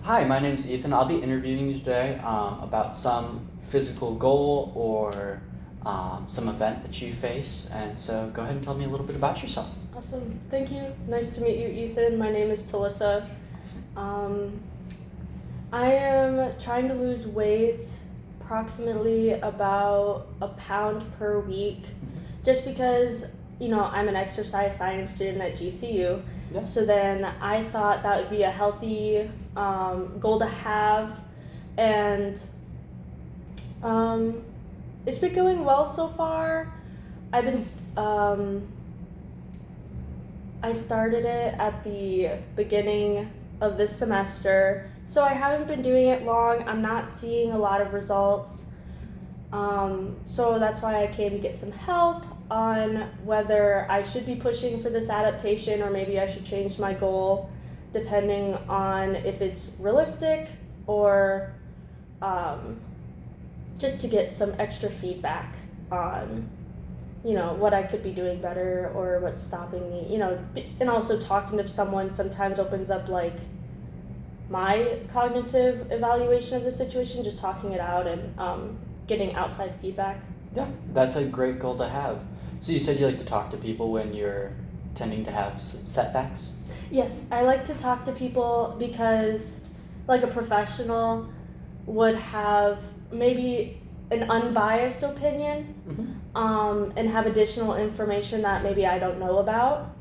Hi, my name's Ethan. I'll be interviewing you today about some physical goal or some event that you face. And so go ahead and tell me a little bit about yourself. Awesome. Thank you. Nice to meet you, Ethan. My name is Talissa. Um, I am trying to lose weight approximately about a pound per week just because, I'm an exercise science student at GCU. Yeah. So then I thought that would be a healthy goal to have. And it's been going well so far. I've been I started it at the beginning of this semester, so I haven't been doing it long. I'm not seeing a lot of results. So that's why I came to get some help on whether I should be pushing for this adaptation or maybe I should change my goal depending on if it's realistic or just to get some extra feedback on what I could be doing better or what's stopping me, and also talking to someone sometimes opens up like my cognitive evaluation of the situation, just talking it out and getting outside feedback. Yeah, that's a great goal to have. So you said you like to talk to people when you're tending to have some setbacks? Yes, I like to talk to people because like a professional would have maybe an unbiased opinion and have additional information that maybe I don't know about,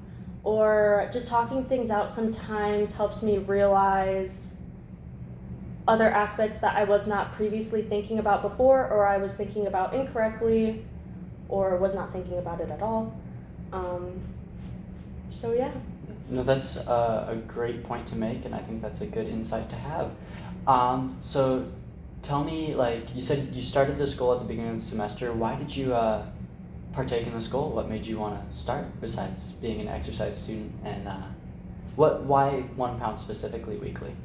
or just talking things out sometimes helps me realize other aspects that I was not previously thinking about before, or I was thinking about incorrectly, or was not thinking about it at all. So yeah. No, that's a great point to make, and I think that's a good insight to have. So tell me, like you said, you started this goal at the beginning of the semester. Why did you partake in this goal? What made you want to start besides being an exercise student? And why 1 pound specifically weekly?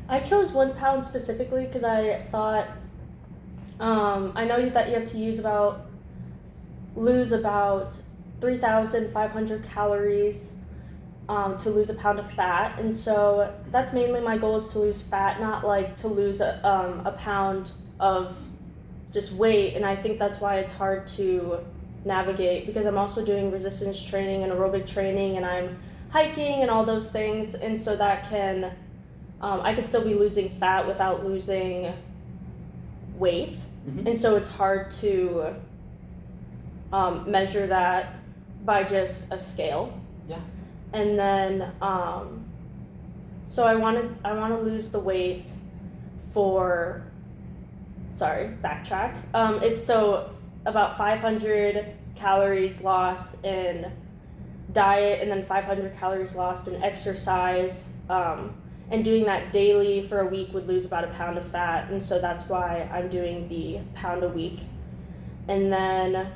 I chose 1 pound specifically because I thought I know that you have to lose about 3,500 calories to lose a pound of fat, and so that's mainly my goal, is to lose fat, not like to lose a pound of just weight. And I think that's why it's hard to navigate, because I'm also doing resistance training and aerobic training, and I'm hiking and all those things, and so that can I can still be losing fat without losing weight. And so it's hard to measure that by just a scale. Yeah. And then so I want to lose the weight for, backtrack. It's so about 500 calories lost in diet and then 500 calories lost in exercise, and doing that daily for a week would lose about a pound of fat, and so that's why I'm doing the pound a week. And then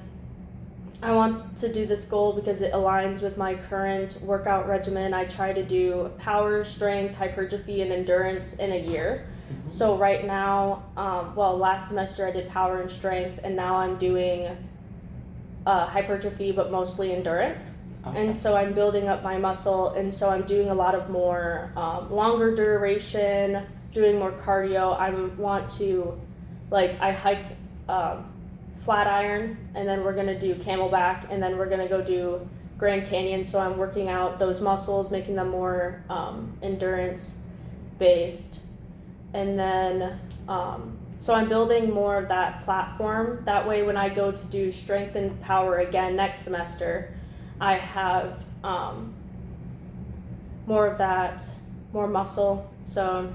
I want to do this goal because it aligns with my current workout regimen. I try to do power, strength, hypertrophy, and endurance in a year. So right now, last semester I did power and strength, and now I'm doing hypertrophy, but mostly endurance. Okay. And so I'm building up my muscle, and so I'm doing a lot of more longer duration, doing more cardio. I hiked Flatiron, and then we're gonna do Camelback, and then we're gonna go do Grand Canyon. So I'm working out those muscles, making them more endurance based. And then so I'm building more of that platform. That way when I go to do strength and power again next semester, I have more of that, more muscle. So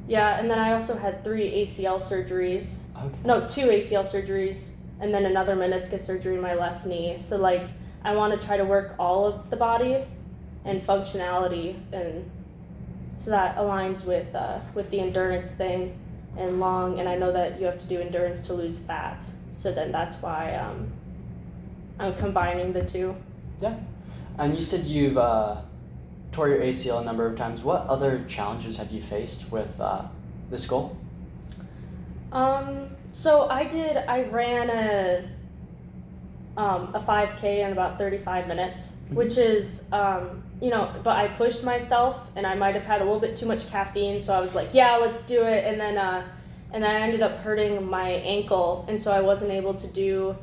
yeah, and then I also had 3 ACL surgeries. Okay. No, 2 ACL surgeries, and then another meniscus surgery in my left knee. So I want to try to work all of the body and functionality, and so that aligns with the endurance thing and long. And I know that you have to do endurance to lose fat, so then that's why I'm combining the two. Yeah, and you said you've tore your ACL a number of times. What other challenges have you faced with this goal? So I ran a 5K in about 35 minutes, Mm-hmm. which is, but I pushed myself and I might have had a little bit too much caffeine, so I was like, yeah, let's do it. And then I ended up hurting my ankle, and so I wasn't able to do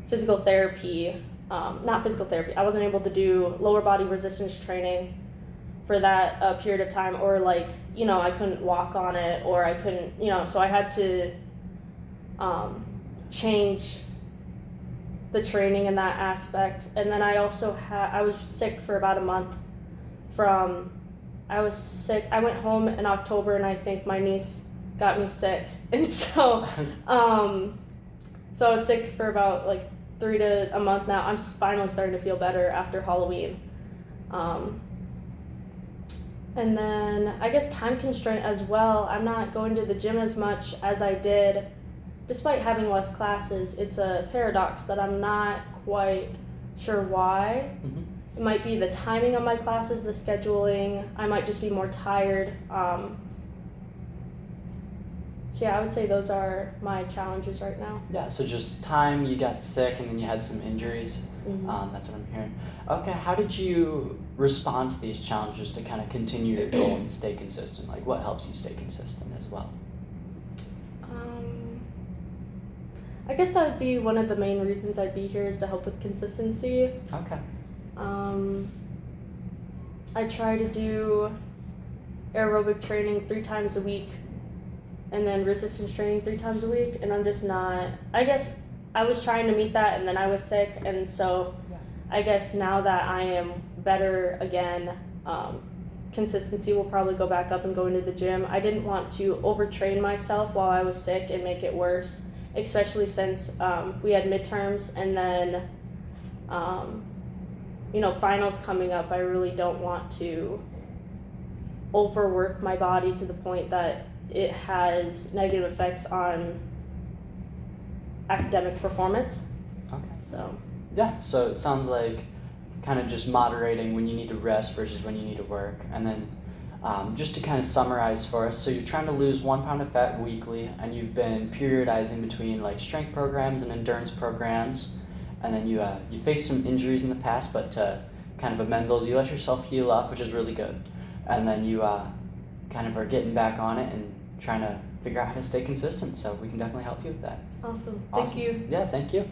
physical therapy. Not physical therapy. I wasn't able to do lower body resistance training for that period of time, or I couldn't walk on it, or I couldn't, so I had to change the training in that aspect. And then I also I was sick for about a month I was sick. I went home in October, and I think my niece got me sick, and so I was sick for about 3 to a month now. I'm finally starting to feel better after Halloween. And then I guess time constraint as well. I'm not going to the gym as much as I did, despite having less classes. It's a paradox that I'm not quite sure why. Mm-hmm. It might be the timing of my classes, the scheduling. I might just be more tired. So yeah, I would say those are my challenges right now. Yeah, so just time, you got sick, and then you had some injuries. Mm-hmm. That's what I'm hearing. Okay, how did you respond to these challenges to kind of continue your goal and stay consistent? Like, what helps you stay consistent as well? I guess that would be one of the main reasons I'd be here, is to help with consistency. Okay. I try to do aerobic training 3 times a week, and then resistance training 3 times a week, and I'm just not, I guess I was trying to meet that, and then I was sick, and so I guess now that I am better again, consistency will probably go back up and go into the gym. I didn't want to overtrain myself while I was sick and make it worse, especially since we had midterms, and then finals coming up. I really don't want to overwork my body to the point that it has negative effects on academic performance. Okay. So Yeah, so it sounds like kind of just moderating when you need to rest versus when you need to work. And then just to kind of summarize for us, so you're trying to lose 1 pound of fat weekly, and you've been periodizing between strength programs and endurance programs, and then you faced some injuries in the past, but to kind of amend those, you let yourself heal up, which is really good. And then you kind of are getting back on it and trying to figure out how to stay consistent, so we can definitely help you with that. awesome. Awesome. Thank you. Yeah, thank you.